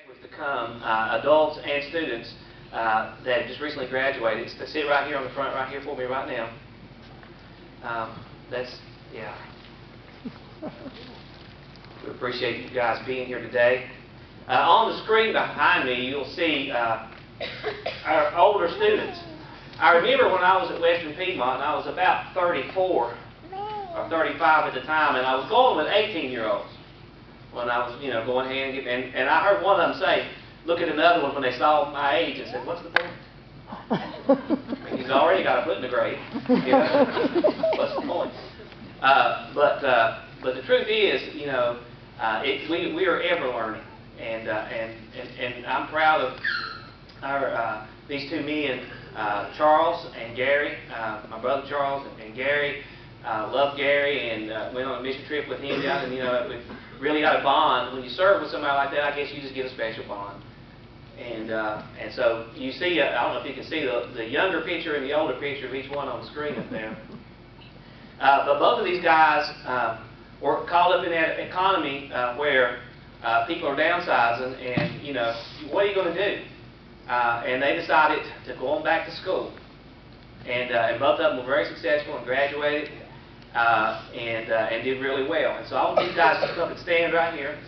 Graduates to come, adults and students that just recently graduated, to sit right here on the front, right here for me right now. Yeah. We appreciate you guys being here today. On the screen behind me, you'll see our older students. I remember when I was at Western Piedmont, and I was about 34 or 35 at the time, and I was going with 18-year-olds. When I was, going hand in hand, and I heard one of them say, look at another one when they saw my age and said, what's the point? I mean, he's already got a foot in the grave. What's the point? But the truth is, we are ever learning, and I'm proud of our these two men, Charles and Gary, my brother Charles and Gary. Love Gary and went on a mission trip with him down, and we've really got a bond. When you serve with somebody like that, I guess you just get a special bond. And so you see, I don't know if you can see the younger picture and the older picture of each one on the screen up there. But both of these guys were caught up in that economy where people are downsizing, and what are you going to do? And they decided to go on back to school. And both of them were very successful and graduated and did really well. And so I want these guys to come and stand right here.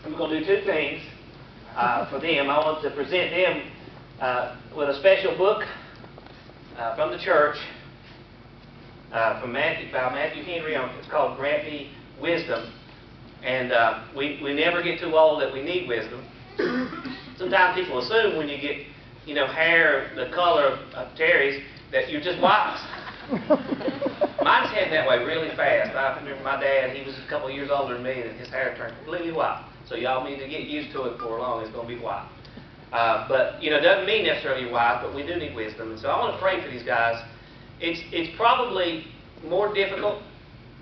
I'm going to do two things for them. I want to present them with a special book from the church by Matthew Henry. It's called Grant Me Wisdom. And we never get too old that we need wisdom. Sometimes people assume when you get hair the color of Terry's that you're just wise. Mine's heading that way really fast. I remember my dad, he was a couple of years older than me, and his hair turned completely white. So y'all need to get used to it before long. It's going to be white. But it doesn't mean necessarily you're wise, but we do need wisdom. And so I want to pray for these guys. It's probably more difficult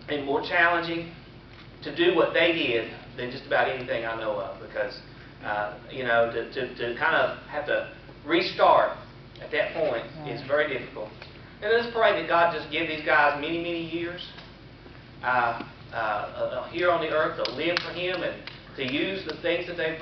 and more challenging to do what they did than just about anything I know of, because to kind of have to restart at that point is very difficult. And let's pray that God just give these guys many, many years here on the earth to live for Him and to use the things that they've